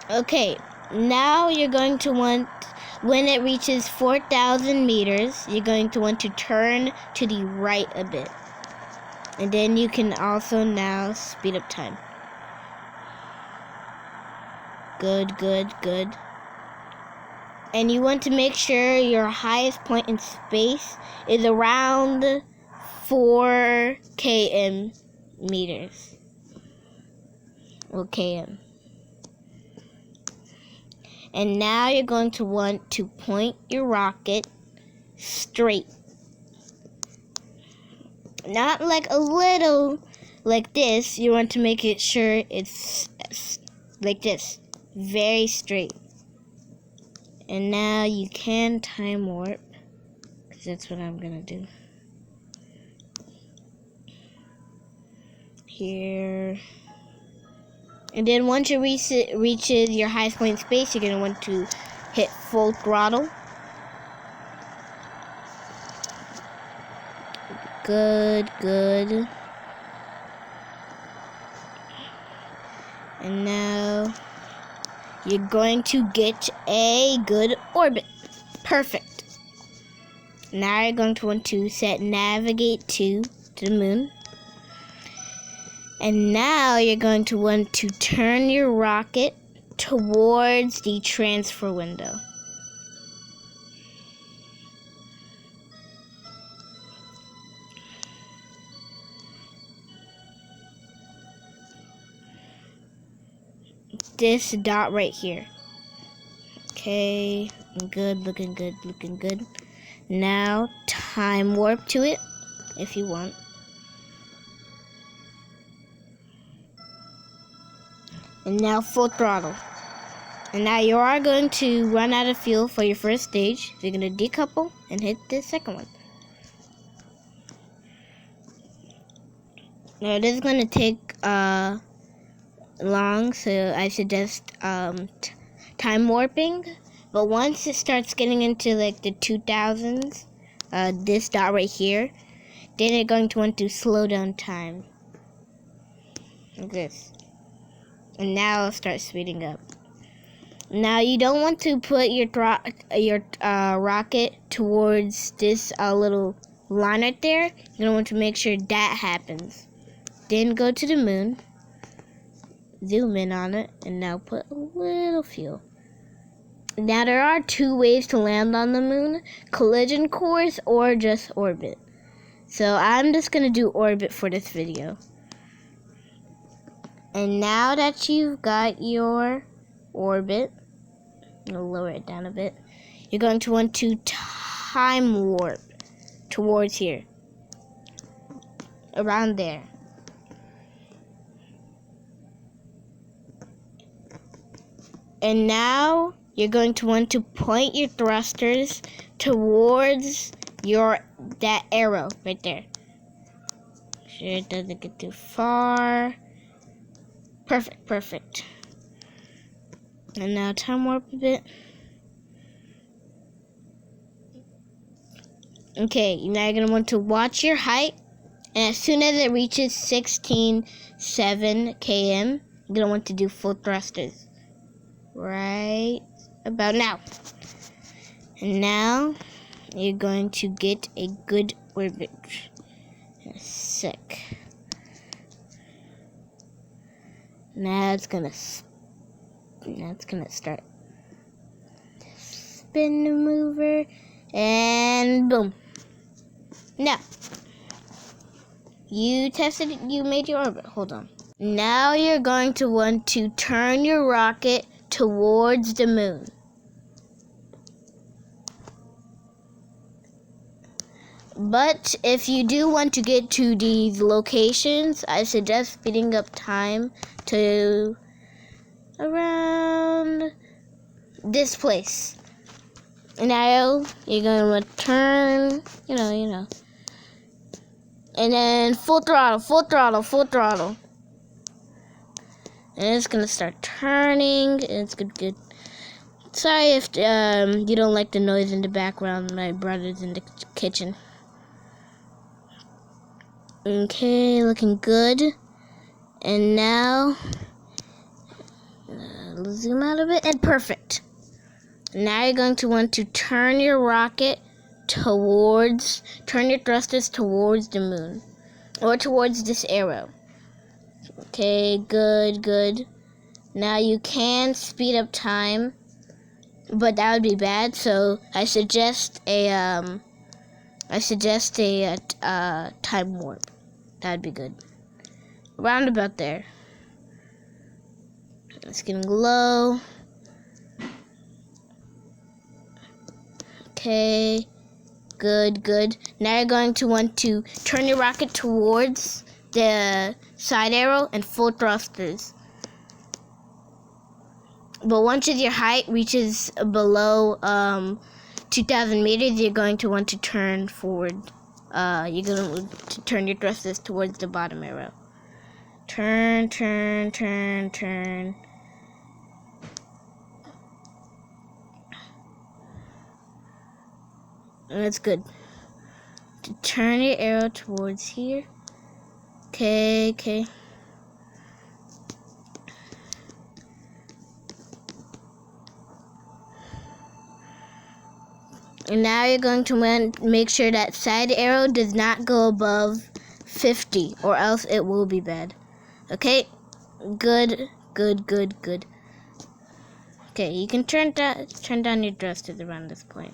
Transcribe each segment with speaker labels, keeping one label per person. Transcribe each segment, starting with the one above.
Speaker 1: Okay, now you're going to want, when it reaches 4,000 meters, you're going to want to turn to the right a bit. And then you can also now speed up time. Good, good, good. And you want to make sure your highest point in space is around 4 km meters. Or km. And now you're going to want to point your rocket straight. Not like a little like this. You want to make it sure it's like this. Very straight. And now you can time warp, because that's what I'm going to do. Here. And then once it reaches your highest point in space, you're going to want to hit full throttle. Good, good. And now you're going to get a good orbit. Perfect. Now you're going to want to set navigate to the moon. And now you're going to want to turn your rocket towards the transfer window. This dot right here. Okay, good, looking good, looking good. Now time warp to it if you want. And now full throttle. And now you are going to run out of fuel for your first stage. So you're going to decouple and hit the second one. Now this is going to take long, so I suggest time warping. But once it starts getting into like the 2000s, this dot right here, then you're going to want to slow down time. Like this. And now it'll start speeding up. Now you don't want to put your rocket towards this little line right there. You're going to want to make sure that happens. Then go to the moon. Zoom in on it. And now put a little fuel. Now there are two ways to land on the moon. Collision course or just orbit. So I'm just going to do orbit for this video. And now that you've got your orbit, I'll lower it down a bit, you're going to want to time warp towards here. Around there. And now you're going to want to point your thrusters towards that arrow right there. Sure it doesn't get too far. Perfect, perfect. And now time warp a bit. Okay, now you're going to want to watch your height. And as soon as it reaches 16.7 km, you're going to want to do full thrusters. Right about now. And now you're going to get a good orbit. Sick. Now it's gonna start spin the mover, and boom. Now you tested it, you made your orbit. Hold on. Now you're going to want to turn your rocket towards the moon. But if you do want to get to these locations, I suggest speeding up time to around this place. Now you're gonna return, you know. And then full throttle. And it's gonna start turning. It's good. Sorry if you don't like the noise in the background. My brother's in the kitchen. Okay, looking good. And now zoom out a bit, and perfect. Now you're going to want to turn your thrusters towards the moon, or towards this arrow. Okay, good. Now you can speed up time, but that would be bad. So I suggest a time warp. That'd be good. Round about there. It's getting low. Okay, good. Now you're going to want to turn your rocket towards the side arrow and full thrusters. But once your height reaches below 2,000 meters, you're going to want to turn forward. You're going to turn your thrusters towards the bottom arrow. Turn. And that's good. To turn your arrow towards here. Okay. And now you're going to make sure that side arrow does not go above 50, or else it will be bad. Okay? Good. Okay, you can turn down your thrusters around this point.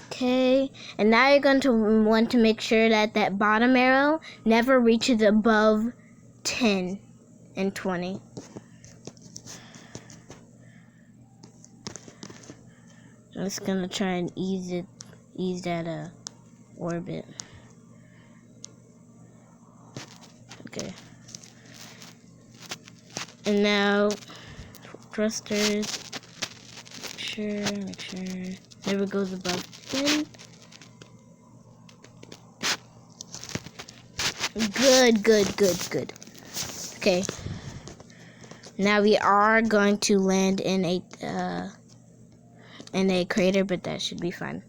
Speaker 1: Okay, and now you're going to want to make sure that bottom arrow never reaches above 10 and 20. I'm just gonna try and ease that orbit. Okay. And now thrusters. Make sure never goes above 10. Good. Okay. Now we are going to land in a crater, but that should be fine.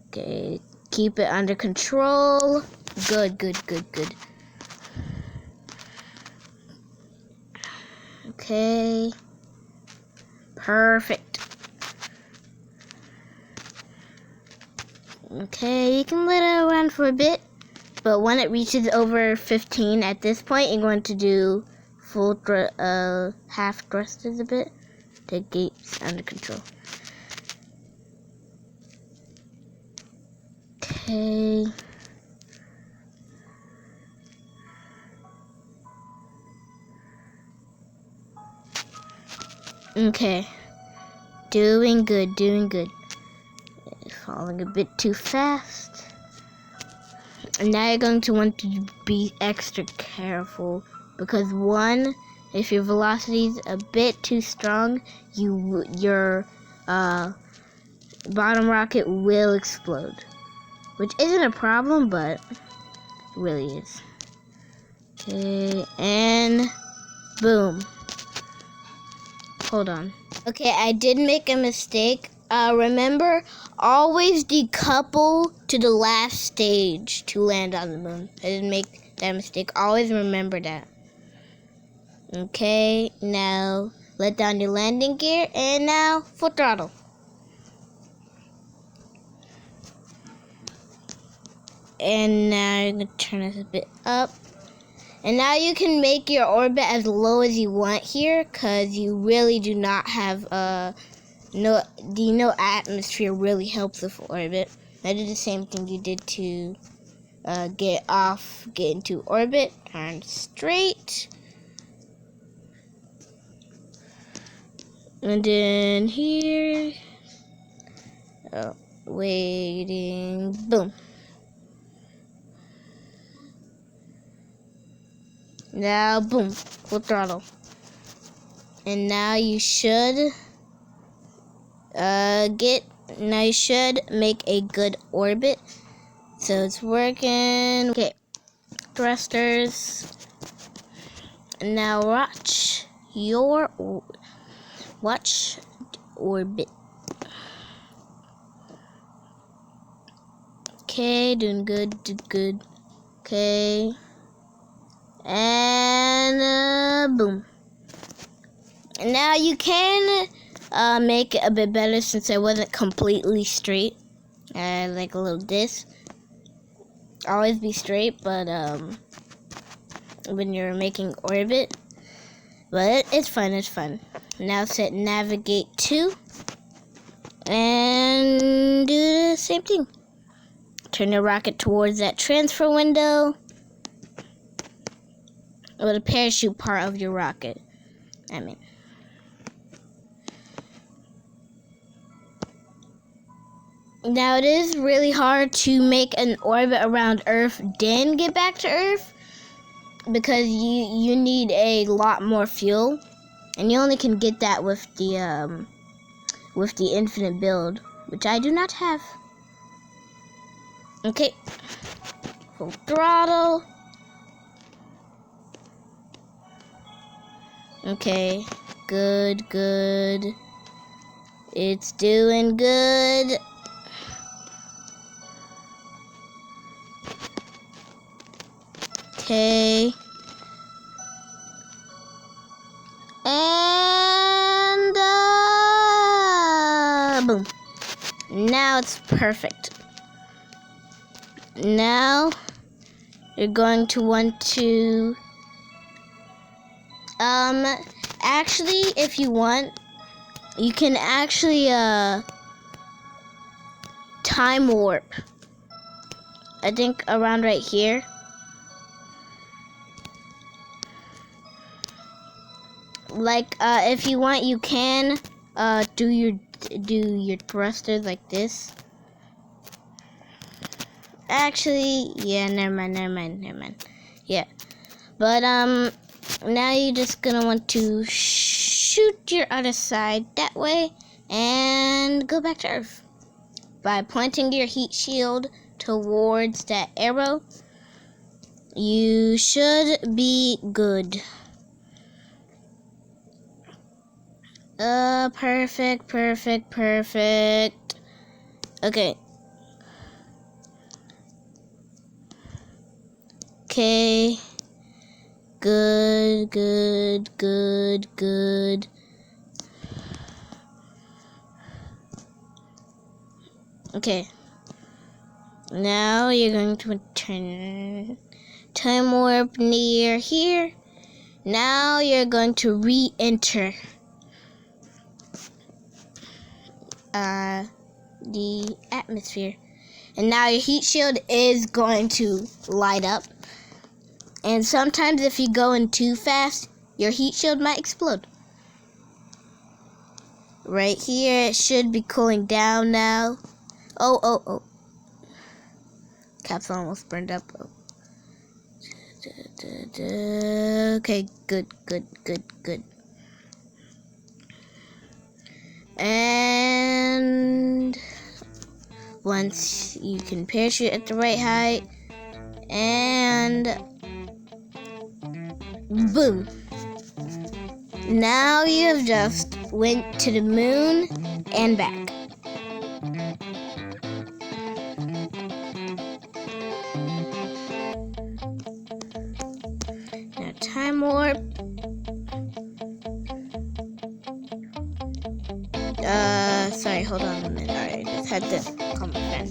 Speaker 1: Okay, keep it under control. Good. Okay. Perfect. Okay, you can let it around for a bit, but when it reaches over 15 at this point, you're going to do full half thrusters a bit. The gate's under control. Okay. Doing good. Falling a bit too fast. And now you're going to want to be extra careful, because one, if your velocity is a bit too strong, your bottom rocket will explode, which isn't a problem, but it really is. Okay, and boom. Hold on. Okay, I did make a mistake. Remember, always decouple to the last stage to land on the moon. I didn't make that mistake. Always remember that. Okay, now let down your landing gear, and now full throttle. And now you're going to turn this a bit up. And now you can make your orbit as low as you want here, because you really do not have no atmosphere really helps with orbit. I did the same thing you did to get into orbit. Turn straight. And then here, waiting, boom. Now, boom, full throttle. And now you should make a good orbit. So it's working. Okay, thrusters. Now watch orbit. Okay, doing good. Okay. And boom. Now you can make it a bit better since it wasn't completely straight. Like a little disc. Always be straight, but when you're making orbit. But it's fun, it's fun. Now set navigate to and do the same thing. Turn the rocket towards that transfer window. Or the parachute part of your rocket. Now it is really hard to make an orbit around Earth, then get back to Earth. Because you need a lot more fuel. And you only can get that with the infinite build, which I do not have. Okay. Full throttle. Okay. Good. It's doing good. Okay. And boom. Now it's perfect. Now you're going to want to actually, if you want, you can actually time warp. I think around right here. Like if you want, you can do your thrusters like this. Actually, yeah, never mind. Yeah, but now you're just gonna want to shoot your other side that way and go back to Earth by pointing your heat shield towards that arrow. You should be good. Perfect. Okay. Okay. Good. Okay. Now you're going to turn time warp near here. Now you're going to re-enter the atmosphere. And now your heat shield is going to light up. And sometimes if you go in too fast, your heat shield might explode. Right here, it should be cooling down now. Oh. Capsule almost burned up. Oh. Okay, good. And once you can parachute at the right height, and boom. Now you have just went to the moon and back. Now time warp. Sorry, hold on a minute. Alright, just had to call my friend.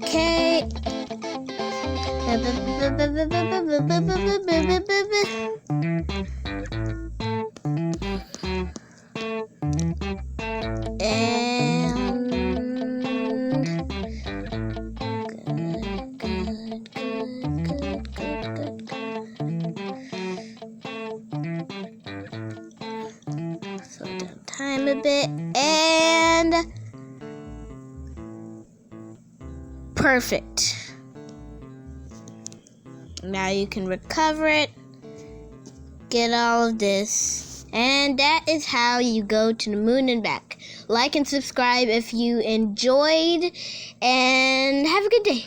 Speaker 1: Okay. Slow down time a bit, and perfect. Now you can recover it, get all of this, and that is how you go to the moon and back. Like and subscribe if you enjoyed, and have a good day.